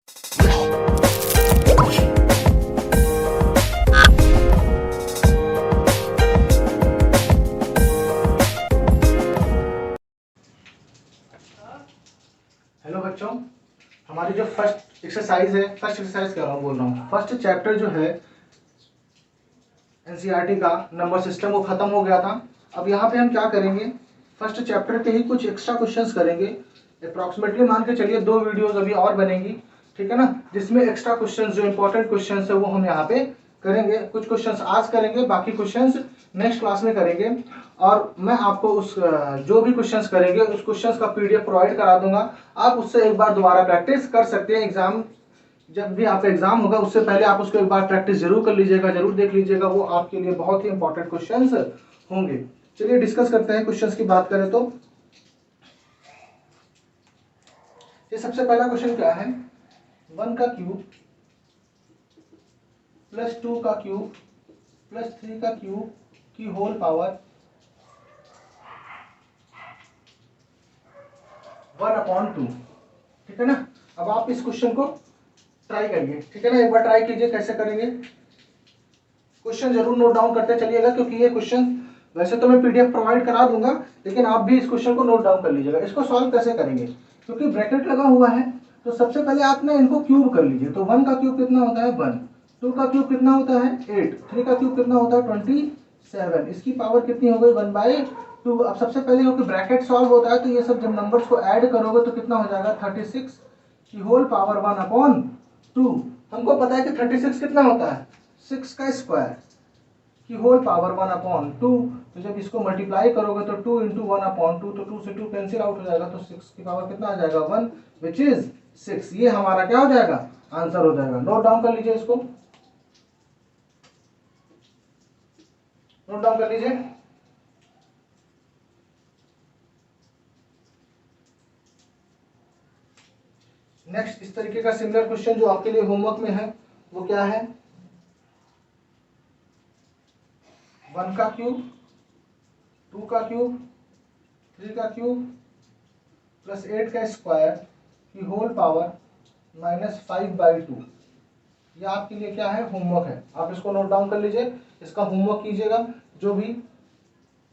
Hello बच्चों, हमारी जो फर्स्ट एक्सरसाइज है, फर्स्ट एक्सरसाइज कर रहा हूँ बोल रहा हूँ फर्स्ट चैप्टर जो है एनसीईआरटी का नंबर सिस्टम वो खत्म हो गया था। अब यहाँ पे हम क्या करेंगे, फर्स्ट चैप्टर के ही कुछ एक्स्ट्रा क्वेश्चंस करेंगे। अप्रॉक्सीमेटली मान के चलिए 2 वीडियोस अभी और बनेंगी, ठीक है ना, जिसमें एक्स्ट्रा क्वेश्चंस जो इंपॉर्टेंट क्वेश्चंस है वो हम यहाँ पे करेंगे। कुछ क्वेश्चंस आज करेंगे, बाकी क्वेश्चंस नेक्स्ट क्लास में करेंगे। और मैं आपको उस जो भी क्वेश्चंस करेंगे उस क्वेश्चंस का पीडीएफ प्रोवाइड करा दूंगा। आप उससे एक बार दोबारा प्रैक्टिस कर सकते हैं। एग्जाम जब भी आपका एग्जाम होगा उससे पहले आप उसको एक बार प्रैक्टिस जरूर कर लीजिएगा, जरूर देख लीजिएगा, वो आपके लिए बहुत ही इंपॉर्टेंट क्वेश्चंस होंगे। चलिए डिस्कस करते हैं। क्वेश्चंस की बात करें तो ये सबसे पहला क्वेश्चन क्या है, 1 का क्यूब प्लस 2 का क्यूब प्लस 3 का क्यूब की होल पावर 1/2, ठीक है ना। अब आप इस क्वेश्चन को ट्राई करिए, ठीक है ना, एक बार ट्राई कीजिए कैसे करेंगे। क्वेश्चन जरूर नोट डाउन करते चलिएगा, क्योंकि ये क्वेश्चन वैसे तो मैं पीडीएफ प्रोवाइड करा दूंगा, लेकिन आप भी इस क्वेश्चन को नोट डाउन कर लीजिएगा। इसको सॉल्व कैसे करेंगे, क्योंकि ब्रैकेट लगा हुआ है तो सबसे पहले आप ना इनको क्यूब कर लीजिए। तो 1 का क्यूब कितना होता है 1, 2 का क्यूब कितना होता है 8, 3 का क्यूब कितना होता है 27, इसकी पावर कितनी हो गई 1/2। अब सबसे पहले क्योंकि ब्रैकेट सॉल्व होता है तो ये सब जब नंबर्स को ऐड करोगे तो कितना हो जाएगा 36 की होल पावर 1/2। हमको पता है कि 36 कितना होता है 6 का स्क्वायर की होल पावर 1/2। तो जब इसको मल्टीप्लाई करोगे तो 2 इंटू 1/2, तो 2 से 2 कैंसिल आउट हो जाएगा, तो 6 की पावर कितना आ जाएगा 1, विच इज 6। ये हमारा क्या हो जाएगा, आंसर हो जाएगा। नोट डाउन कर लीजिए, इसको नोट डाउन कर लीजिए। नेक्स्ट इस तरीके का सिमिलर क्वेश्चन जो आपके लिए होमवर्क में है वो क्या है, 1 का क्यूब 2 का क्यूब 3 का क्यूब प्लस 8 का स्क्वायर की होल पावर -5/2। ये आपके लिए क्या है, होमवर्क है। आप इसको नोट डाउन कर लीजिए, इसका होमवर्क कीजिएगा। जो भी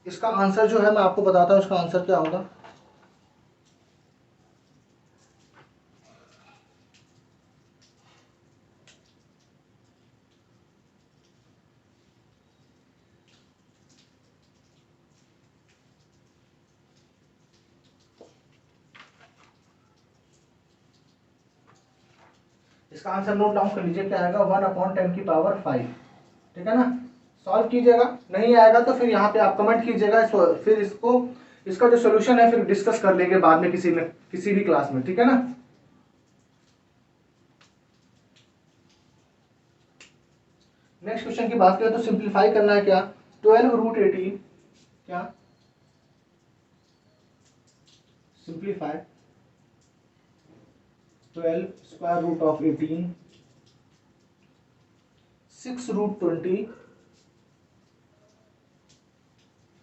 इसका आंसर जो है मैं आपको बताता हूँ इसका आंसर क्या होगा। इसका आंसर नोट डाउन कर लीजिए, क्या आएगा 1/10 की पावर 5, ठीक है ना। सॉल्व कीजिएगा, नहीं आएगा तो फिर यहाँ पे आप कमेंट कीजिएगा, फिर इसका जो सोल्यूशन है फिर डिस्कस कर लेंगे बाद में किसी भी क्लास में, ठीक है ना। नेक्स्ट क्वेश्चन की बात करें तो सिंप्लीफाई करना है क्या, 12√18 क्या सिंप्लीफाई 12 स्क्वायर रूट ऑफ 18 6√20,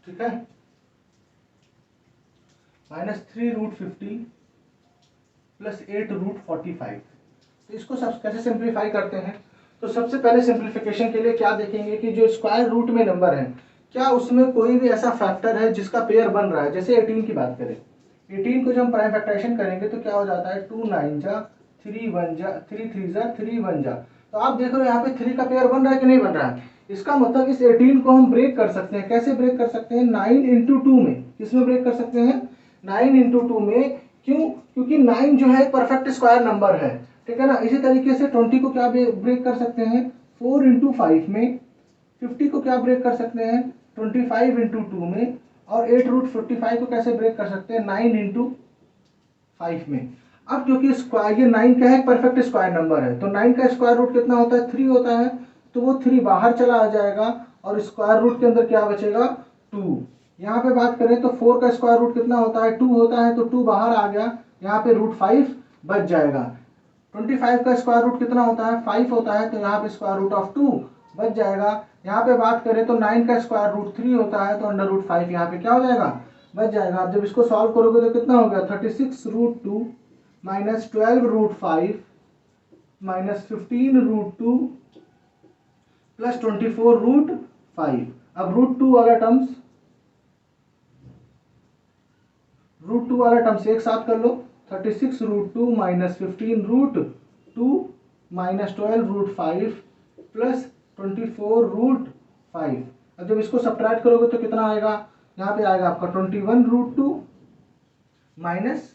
ठीक है, -3√50 प्लस 8√45। तो इसको सब कैसे सिंप्लीफाई करते हैं, तो सबसे पहले सिंप्लीफिकेशन के लिए क्या देखेंगे कि जो स्क्वायर रूट में नंबर है क्या उसमें कोई भी ऐसा फैक्टर है जिसका पेयर बन रहा है। जैसे 18 की बात करें, 18 को जब हम प्राइम फैक्टराइजेशन करेंगे तो क्या हो जाता है 2 9 जा 3 1 जा 3 3 जा 3 1 जा। तो आप देख रहे हो यहाँ पे 3 का पेयर बन रहा है कि नहीं बन रहा है। इसका मतलब इस 18 को हम ब्रेक कर सकते हैं। कैसे ब्रेक कर सकते हैं, 9 इंटू 2 में। किसमें ब्रेक कर सकते हैं, 9 इंटू 2 में। क्यों, क्योंकि 9 जो है परफेक्ट स्क्वायर नंबर है, ठीक है ना। इसी तरीके से 20 को क्या ब्रेक कर सकते हैं 4 इंटू 5 में। 50 को क्या ब्रेक कर सकते हैं 25 इंटू 2 में। और 8√45 को कैसे ब्रेक कर सकते हैं 9 इंटू 5 में। अब क्योंकि स्क्वायर ये 9 का है परफेक्ट स्क्वायर नंबर है, तो 9 का स्क्वायर रूट कितना होता है 3 होता है, तो वो 3 बाहर चला आ जाएगा और स्क्वायर रूट के अंदर क्या बचेगा 2। यहाँ पे बात करें तो 4 का स्क्वायर रूट कितना होता है 2 होता है, तो 2 बाहर आ गया, यहाँ पे √5 बच जाएगा। 25 का स्क्वायर रूट कितना होता है 5 होता है, तो यहाँ पे स्क्वायर रूट ऑफ 2 बच जाएगा। यहाँ पे बात करें तो 9 का स्क्वायर रूट 3 होता है, तो √5 यहाँ पे क्या हो जाएगा बच जाएगा। अब जब इसको सॉल्व करोगे तो कितना हो गया 36√2 -12√5 माइनस 15√2 प्लस 24√5। अब √2 वाला टर्म्स एक साथ कर लो। 36√2 माइनस 15√2 माइनस 12√5 प्लस 24√5। अब जब इसको सब्ट्रैक्ट करोगे तो कितना आएगा, यहाँ पे आएगा आपका 21√2 माइनस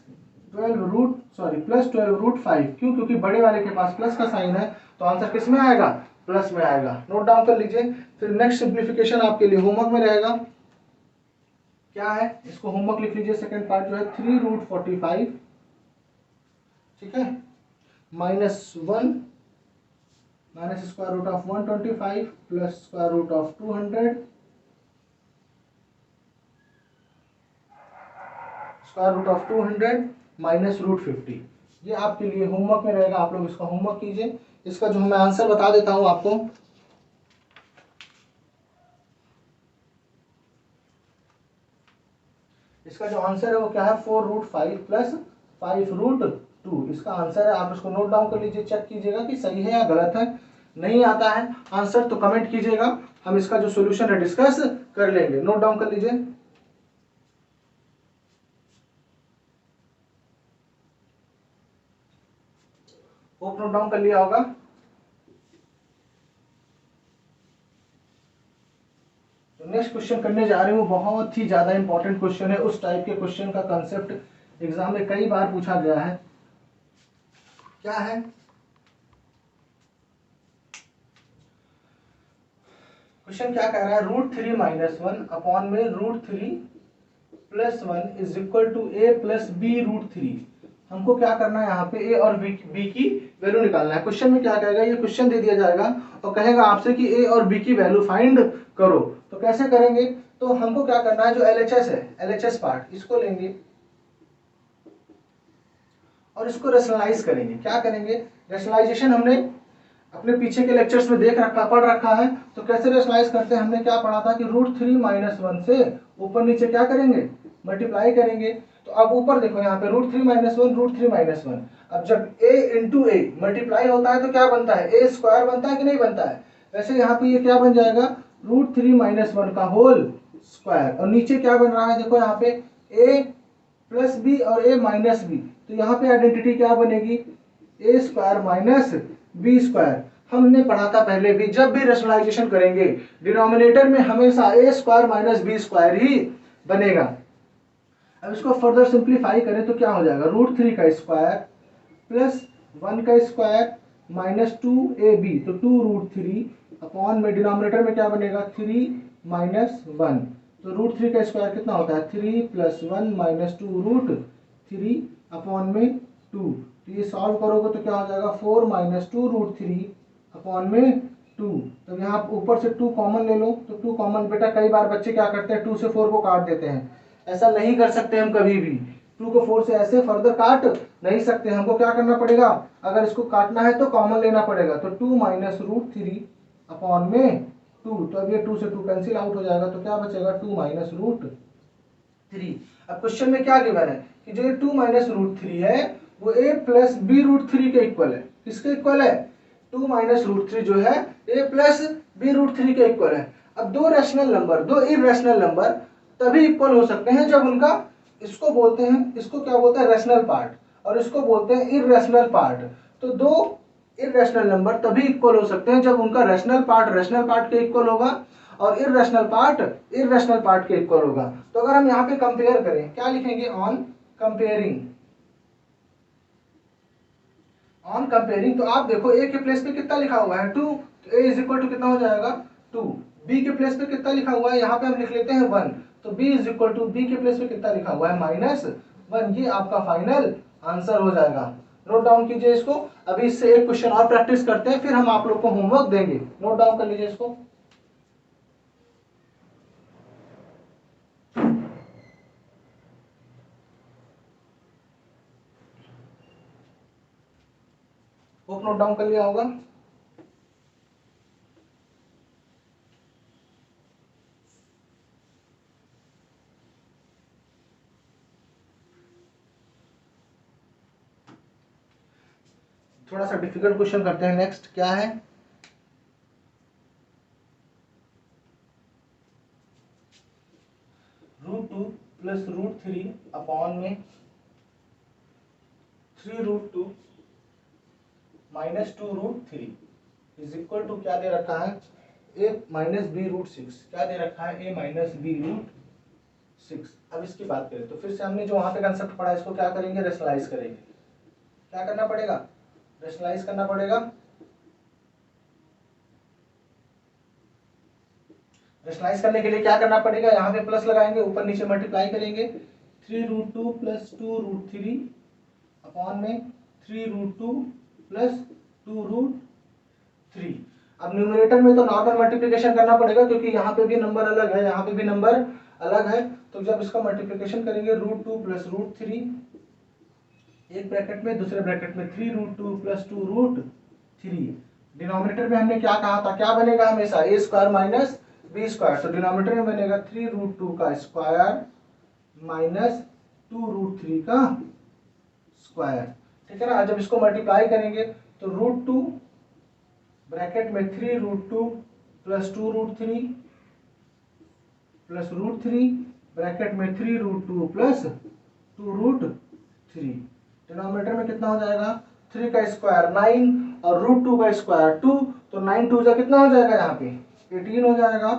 प्लस 12√5। क्यों? क्योंकि बड़े वाले के पास प्लस का साइन है, तो आंसर किस में आएगा, प्लस में आएगा। नोट डाउन कर लीजिए। फिर नेक्स्ट सिंप्लीफिकेशन आपके लिए होमवर्क में रहेगा। क्या है, इसको होमवर्क लिख लीजिए। सेकंड पार्ट जो है 3√45, ठीक है, -1 minus square root of 125 plus square root of 200 square root of 200 minus √50। ये आपके लिए होमवर्क में रहेगा, आप लोग इसका होमवर्क कीजिए। इसका जो मैं आंसर बता देता हूं आपको। इसका जो आंसर है वो क्या है, 4√5 प्लस 5√2 इसका आंसर है। आप इसको नोट डाउन कर लीजिए, चेक कीजिएगा कि सही है या गलत है। नहीं आता है आंसर तो कमेंट कीजिएगा, हम इसका जो सोल्यूशन है डिस्कस कर लेंगे। नोट डाउन कर लीजिए। होप नोट डाउन कर लिया होगा। नेक्स्ट क्वेश्चन करने जा रहे हूँ, बहुत ही ज्यादा इंपॉर्टेंट क्वेश्चन है। उस टाइप के क्वेश्चन का कंसेप्ट एग्जाम में कई बार पूछा गया है। क्या है, क्वेश्चन क्या कह रहा है, √3 माइनस 1 अपॉन में √3 plus 1 is equal to a plus b √3। हमको क्या करना है, यहाँ पे a और b की वैल्यू निकालना है। क्वेश्चन में क्या कहेगा, ये क्वेश्चन दे दिया जाएगा और कहेगा आपसे कि a और b की वैल्यू फाइंड करो। तो कैसे करेंगे, तो हमको क्या करना है, जो LHS है, LHS पार्ट, इसको लेंगे और इसको रेशनलाइज करेंगे। क्या करेंगे, रेशनलाइजेशन हमने अपने पीछे के लेक्चर्स में पढ़ रखा है। तो कैसे रेशनलाइज करते हैं, हमने क्या पढ़ा था कि √3 माइनस 1 से ऊपर नीचे क्या करेंगे, मल्टीप्लाई करेंगे। तो अब ऊपर देखो, यहाँ पे √3 माइनस 1 √3 माइनस 1। अब जब a इंटू ए मल्टीप्लाई होता है तो क्या बनता है, a स्क्वायर बनता है कि नहीं बनता है। वैसे यहाँ पे ये क्या बन जाएगा, √3 माइनस 1 का होल स्क्वायर। और नीचे क्या बन रहा है, देखो यहाँ पे a प्लस बी और a माइनस बी। तो यहाँ पे आइडेंटिटी क्या बनेगी, a square minus b square. हमने पढ़ा था पहले भी, जब भी रेशनलाइजेशन करेंगे डिनोमिनेटर में हमेशा a square minus b square ही बनेगा। अब इसको फर्दर सिंप्लीफाई करें तो क्या हो जाएगा, √3 का स्क्वायर प्लस 1 का स्क्वायर माइनस 2ab, तो 2√3 अपॉन में डिनोमिनेटर में क्या बनेगा, 3 माइनस 1। तो √3 का स्क्वायर कितना होता है, 3 प्लस 1 माइनस 2√3 अपॉन में 2। तो ये सॉल्व करोगे तो क्या हो जाएगा, 4 माइनस 2√3 अपॉन में 2। तो यहाँ ऊपर से 2 कॉमन ले लो, तो 2 कॉमन, बेटा कई बार बच्चे क्या करते हैं, 2 से 4 को काट देते हैं। ऐसा नहीं कर सकते हम कभी भी, 2 को 4 से ऐसे फर्दर काट नहीं सकते। हमको क्या करना पड़ेगा, अगर इसको काटना है तो कॉमन लेना पड़ेगा। तो 2 माइनस √3 अपॉन में 2। तो अब ये 2 से 2 कैंसिल आउट हो जाएगा, तो क्या बचेगा, 2 माइनस √3। अब क्वेश्चन में क्या गिवन है कि जो 2 माइनस √3 है वो a प्लस बी √3 के इक्वल है। किसके इक्वल है, 2 माइनस √3 जो है a प्लस बी √3 के इक्वल है। अब दो रैशनल नंबर, दो इररेशनल नंबर तभी इक्वल हो सकते हैं जब उनका, इसको बोलते हैं, इसको क्या बोलते हैं, रैशनल पार्ट, और इसको बोलते हैं इररेशनल पार्ट। तो दो इररेशनल नंबर तभी इक्वल हो सकते हैं जब उनका रैशनल पार्ट के इक्वल होगा और इररेशनल पार्ट के इक्वल होगा। तो अगर हम यहाँ पे कंपेयर करें, क्या लिखेंगे, ऑन कंपेयरिंग। तो आप देखो a के प्लेस पे कितना लिखा हुआ है, 2, तो a इज इक्वल टू कितना हो जाएगा, 2। b के प्लेस पे कितना लिखा हुआ है, यहाँ पे हम लिख लेते हैं 1, तो b is equal to b के प्लेस पे कितना लिखा हुआ है, -1। ये आपका फाइनल आंसर हो जाएगा। नोट डाउन कीजिए इसको। अभी इससे एक क्वेश्चन और प्रैक्टिस करते हैं, फिर हम आप लोग को होमवर्क देंगे। नोट डाउन कर लीजिए इसको। होप नोट डाउन कर लिया होगा। थोड़ा सा डिफिकल्ट क्वेश्चन करते हैं। नेक्स्ट क्या है, √2 प्लस √3 अपॉन में 3√2 माइनस 2√3 इज इक्वल टू क्या दे रखा है, a माइनस b√6। क्या दे रखा है, a माइनस b√6। अब इसकी बात करें तो फिर से हमने जो वहां पे कंसेप्ट पढ़ा इसको क्या करेंगे, रेशनलाइज करेंगे। क्या करना पड़ेगा, रेशनलाइज करना पड़ेगा। रेशनलाइज करने के लिए क्या करना पड़ेगा, यहाँ पे प्लस लगाएंगे, ऊपर नीचे मल्टीप्लाई करेंगे। 3√2 प्लस 2√3 अपॉन में 3√2 प्लस 2√3। अब न्यूमरेटर में तो नॉर्मल मल्टीप्लिकेशन करना पड़ेगा क्योंकि यहाँ पे भी नंबर अलग है, यहाँ पे भी नंबर अलग है। तो जब इसका मल्टीप्लिकेशन करेंगे √2 प्लस √3, एक ब्रैकेट में, दूसरे ब्रैकेट में 3√2 प्लस 2√3। डिनोमिनेटर में हमने क्या कहा था, क्या बनेगा हमेशा, a square minus b square. तो डिनोमिनेटर में बनेगा 3√2 का स्क्वायर माइनस 2√3 का स्क्वायर। ठीक है ना। जब इसको मल्टीप्लाई करेंगे तो √2 ब्रैकेट में 3√2 प्लस 2√3 प्लस √3 ब्रैकेट में 3√2 प्लस 2√3। डिनोमिनेटर में कितना हो जाएगा, 3 का स्क्वायर 9 और √2 का स्क्वायर 2, तो 9 2 जा कितना हो जाएगा, यहाँ पे 18 हो जाएगा।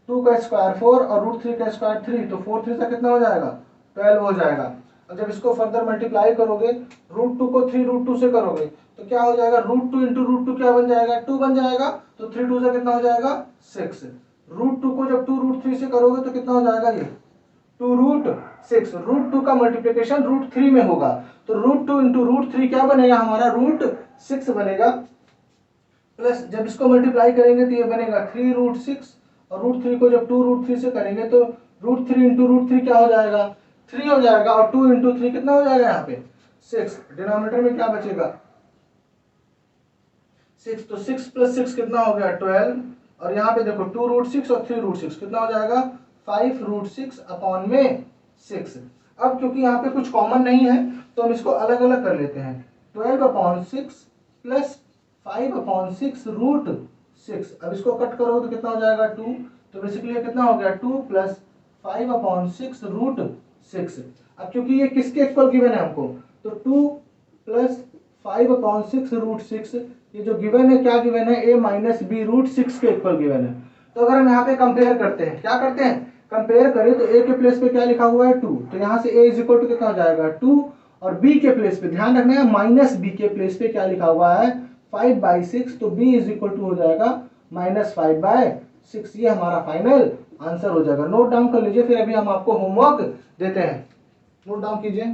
2 का स्क्वायर 4 और √3 का स्क्वायर 3, तो 4 3 से कितना हो जाएगा, 12 हो जाएगा। और जब इसको फर्दर मल्टीप्लाई करोगे, √2 को 3√2 से करोगे तो क्या हो जाएगा, √2 इंटू √2 क्या बन जाएगा, 2 बन जाएगा। तो 3 2 से कितना हो जाएगा, 6। √2 को जब 2√3 से करोगे तो कितना हो जाएगा, ये 2√6। √2 का मल्टीप्लिकेशन √3 में होगा, तो √2 इंटू √3 क्या बनेगा हमारा, √6 बनेगा। प्लस जब इसको मल्टीप्लाई करेंगे तो ये बनेगा 3√6 और √3 को जब 2√3 से करेंगे तो √3 इंटू √3 क्या हो जाएगा, 3 हो जाएगा। और 2 इंटू 3 कितना हो जाएगा, यहाँ पे 6। डिनोमिनेटर में क्या बचेगा, 6। तो 6 प्लस 6 कितना हो गया, 12। और यहाँ पे देखो 2√6 और 3√6 कितना हो जाएगा, 5√6 अपॉन में 6। अब क्योंकि यहाँ पे कुछ कॉमन नहीं है तो हम इसको अलग अलग कर लेते हैं। 12/6 प्लस 5/6 √6। अब इसको कट करो तो कितना हो जाएगा, 2। तो बेसिकली कितना हो गया, 2 प्लस 5/6 √6। अब क्योंकि ये किसके इक्वल गिवन है हमको, तो 2 प्लस 5/6 √6, ये जो गिवन है क्या गिवन है, a माइनस b√6 के इक्वल गिवन है। तो अगर हम यहाँ पे कंपेयर करते हैं, क्या करते हैं, कंपेयर करें तो a के प्लेस पे क्या लिखा हुआ है, 2। तो यहाँ से a इज इक्वल टू कितना हो जाएगा, 2। और b के प्लेस पे ध्यान रखना है, माइनस b के प्लेस पे क्या लिखा हुआ है, 5/6। तो b इज इक्वल टू हो जाएगा -5/6। ये हमारा फाइनल आंसर हो जाएगा। नोट डाउन कर लीजिए, फिर अभी हम आपको होमवर्क देते हैं। नोट डाउन कीजिए।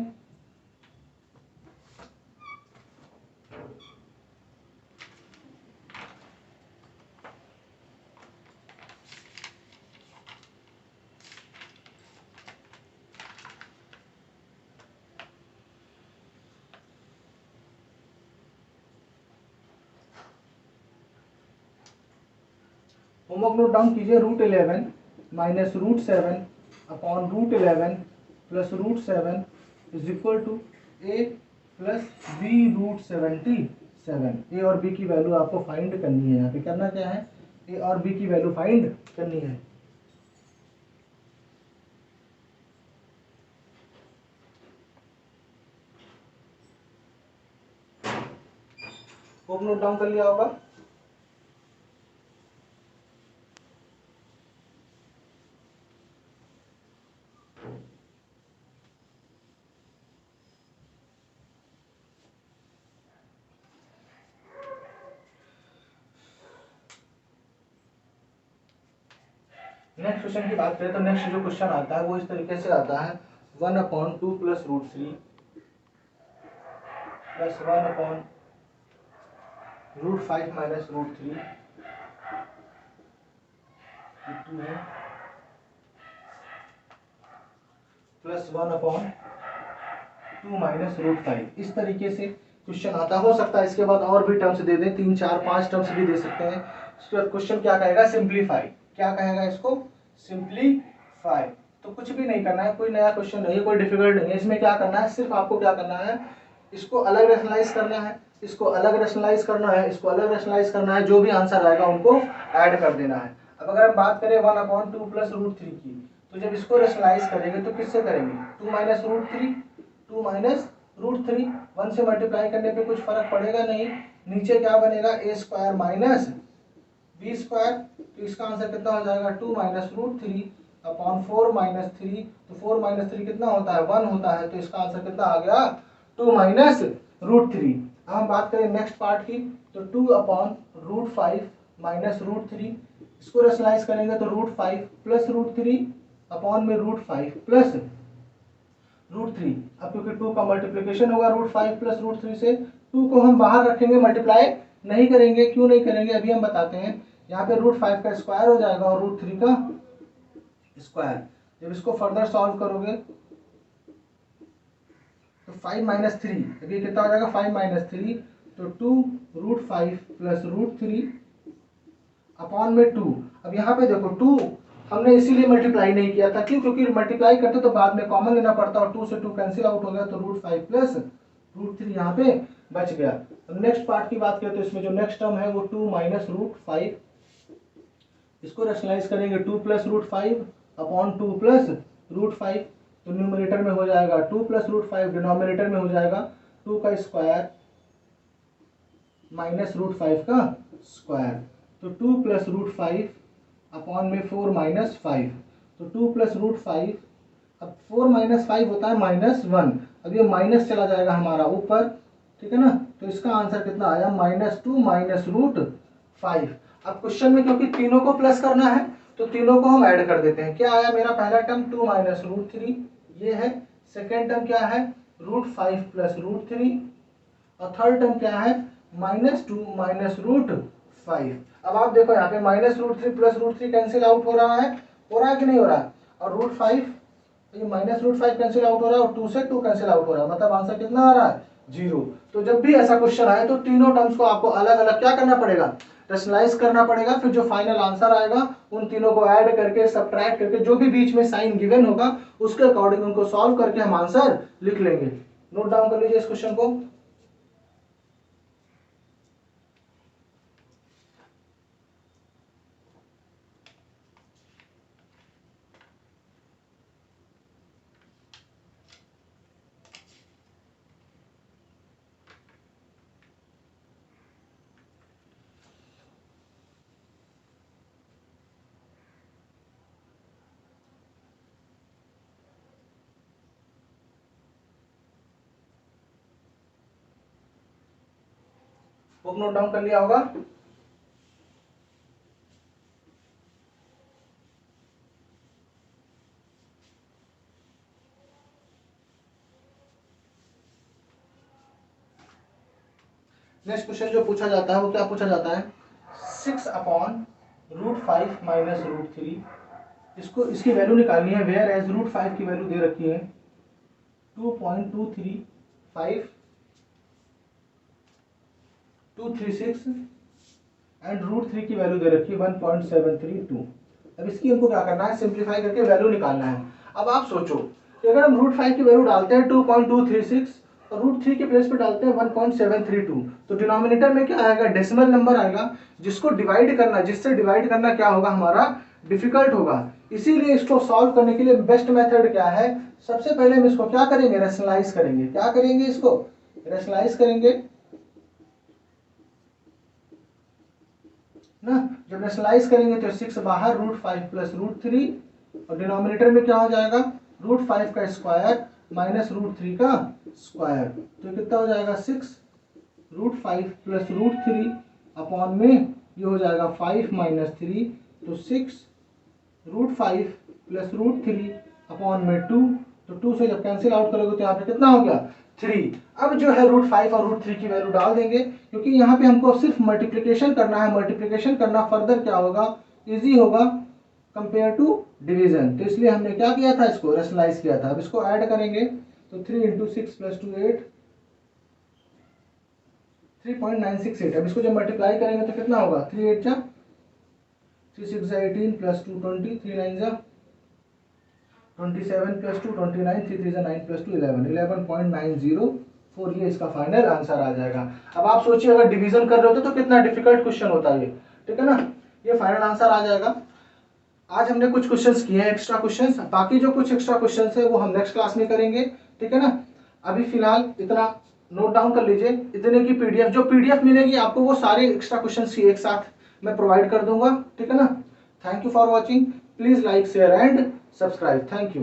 होमवर्क नोट डाउन कीजिए। √11 minus √7 upon √11 plus √7 is equal to a plus b√77। a और b की वैल्यू आपको फाइंड करनी है। यहाँ पे करना क्या है, a और b की वैल्यू फाइंड करनी है। होमवर्क नोट डाउन कर लिया होगा। नेक्स्ट क्वेश्चन की बात करें तो नेक्स्ट जो क्वेश्चन आता है वो इस तरीके से आता है, 1/2 प्लस √3 प्लस 1/√5 माइनस √3 है प्लस 1/2 माइनस √5। इस तरीके से क्वेश्चन आता हो सकता है। इसके बाद और भी टर्म्स दे दें, 3 4 5 टर्म्स भी दे सकते हैं। इसके बाद क्वेश्चन क्या कहेगा, सिंप्लीफाई। क्या कहेगा इसको, सिंप्लीफाई। तो कुछ भी नहीं करना है, कोई नया क्वेश्चन नहीं है, कोई डिफिकल्ट नहीं है। इसमें क्या करना है, सिर्फ आपको क्या करना है, इसको अलग रेशनलाइज करना है। इसको अलग रेशनलाइज करना है, इसको अलग रेशनलाइज करना है, जो भी आंसर आएगा उनको ऐड कर देना है। अब अगर हम बात करें 1/2 प्लस रूट थ्री की, तो जब इसको रेशनलाइज करेंगे तो किससे करेंगे, 2 minus root three, 2 minus root three, 1 से मल्टीप्लाई करने पे कुछ फर्क पड़ेगा नहीं, नीचे क्या बनेगा a square minus b square, तो इसका आंसर कितना हो जाएगा 2 minus root three upon 4 minus three, तो 4 माइनस थ्री कितना होता है 1 होता है, तो इसका आंसर कितना आ गया 2 माइनस रूट थ्री। अब हम बात करें नेक्स्ट पार्ट की, तो 2 upon root five minus root three, इसको रेशनलाइज करेंगे तो root five plus root three upon में root five plus root three. अब क्योंकि 2 का मल्टीप्लिकेशन होगा root five plus root three से, 2 को हम बाहर रखेंगे, मल्टीप्लाई नहीं करेंगे, क्यों नहीं करेंगे अभी हम बताते हैं। यहाँ पे रूट फाइव का स्क्वायर हो जाएगा और रूट थ्री का स्क्वायर, जब इसको फर्दर सॉल्व करोगे तो 5 माइनस थ्री, अभी कितना हो जाएगा 5 माइनस थ्री, तो 2 root five plus root three upon में 2। अब यहाँ पे देखो 2 हमने इसीलिए मल्टीप्लाई नहीं किया था, क्यों, क्योंकि मल्टीप्लाई करते तो बाद में कॉमन लेना पड़ता और 2 से 2 कैंसिल आउट हो गया, तो root five plus root three यहाँ पे बच गया। अब नेक्स्ट पार्ट की बात करें तो इसमें जो नेक्स्ट टर्म है वो 2 माइनस रूट फाइव, इसको रैशनलाइज करेंगे 2 plus root five upon 2 plus root five, तो न्यूमरेटर में हो जाएगा 2 प्लस रूट फाइव, डिनोमिनेटर में हो जाएगा 2 का स्क्वायर माइनस रूट फाइव का स्क्वायर, तो 2 प्लस रूट फाइव अपॉन में 4 माइनस फाइव, तो 2 प्लस रूट फाइव, अब 4 माइनस फाइव होता है माइनस वन, अब ये माइनस चला जाएगा हमारा ऊपर, ठीक है ना, तो इसका आंसर कितना आया minus two minus root five. अब क्वेश्चन में क्योंकि तीनों को प्लस करना है तो तीनों को हम ऐड कर देते हैं। क्या आया मेरा पहला टर्म 2 माइनस रूट थ्री, ये है, सेकेंड टर्म क्या है root five plus root three, और थर्ड टर्म क्या है minus two minus root five. अब आप देखो यहाँ पे minus root three plus root three cancel out हो रहा है कि नहीं हो रहा है, और रूट फाइव, ये minus root five cancel out हो रहा है और 2 से 2 कैंसिल आउट हो रहा है, मतलब आंसर कितना आ रहा है 0। तो जब भी ऐसा क्वेश्चन आए तो तीनों टर्म्स को आपको अलग अलग क्या करना पड़ेगा, रेशनलाइज करना पड़ेगा, फिर जो फाइनल आंसर आएगा उन तीनों को ऐड करके सब्ट्रैक्ट करके जो भी बीच में साइन गिवन होगा उसके अकॉर्डिंग उनको सॉल्व करके हम आंसर लिख लेंगे। नोट डाउन कर लीजिए इस क्वेश्चन को। बुक नोट डाउन कर लिया होगा। नेक्स्ट क्वेश्चन जो पूछा जाता है वो क्या पूछा जाता है, 6 upon root five minus root three, इसको इसकी वैल्यू निकालनी है, वेयर एज रूट फाइव की वैल्यू दे रखी है 2.235 236 एंड रूट थ्री की वैल्यू दे रखी है 1.732। अब इसकी हमको क्या करना है, सिंप्लीफाई करके वैल्यू निकालना है। अब आप सोचो कि अगर हम रूट फाइव की वैल्यू डालते हैं 2.236 और रूट थ्री के प्लेस पे डालते हैं 1.732, तो डिनोमिनेटर में क्या आएगा, डेसिमल नंबर आएगा, जिसको डिवाइड करना, जिससे डिवाइड करना क्या होगा हमारा डिफिकल्ट होगा। इसीलिए इसको सॉल्व करने के लिए बेस्ट मेथड क्या है, सबसे पहले हम इसको क्या करेंगे, रेशनलाइज करेंगे। क्या करेंगे, इसको रेशनलाइज करेंगे ना। जब रेशनलाइज करेंगे तो 6 बाहर, root five plus root three, और डिनोमिनेटर में क्या हो जाएगा रूट फाइव का स्क्वायर माइनस रूट थ्री का स्क्वायर, तो कितना हो जाएगा 6 root five plus root three upon में ये हो जाएगा 5 माइनस थ्री, तो 6 root five plus root three upon में 2, तो 2 से जब कैंसिल आउट करोगे तो यहाँ पे कितना हो गया 3। अब जो है रूट फाइव और रूट थ्री की वैल्यू डाल देंगे, क्योंकि यहाँ पे हमको सिर्फ मल्टीप्लिकेशन करना है, मल्टीप्लिकेशन करना फर्दर क्या होगा, इजी होगा कंपेयर टू डिवीजन, तो इसलिए हमने क्या किया था, इसको रेशनलाइज किया था। अब इसको ऐड करेंगे तो 3 इंटू सिक्स प्लस टू 8, 3.968। अब इसको जब मल्टीप्लाई करेंगे तो कितना होगा, 3 8 जा 3 6 जा 18 प्लस 2 20, 3 9 जा 27 प्लस 2 29, 3 3 जा 9 प्लस 2 11, 11.904 और ये इसका फाइनल आंसर आ जाएगा। अब आप सोचिए अगर डिवीजन कर रहे होते तो कितना डिफिकल्ट क्वेश्चन होता है ये, ठीक है ना। ये फाइनल आंसर आ जाएगा। आज हमने कुछ क्वेश्चंस किए हैं एक्स्ट्रा क्वेश्चंस, बाकी जो कुछ एक्स्ट्रा क्वेश्चंस है वो हम नेक्स्ट क्लास में करेंगे, ठीक है ना। अभी फिलहाल इतना नोट डाउन कर लीजिए, इतने की पीडीएफ, जो पीडीएफ मिलेगी आपको वो सारे एक्स्ट्रा क्वेश्चंस की एक साथ मैं प्रोवाइड कर दूंगा, ठीक है ना। Thank you for watching, please like share and subscribe, thank you.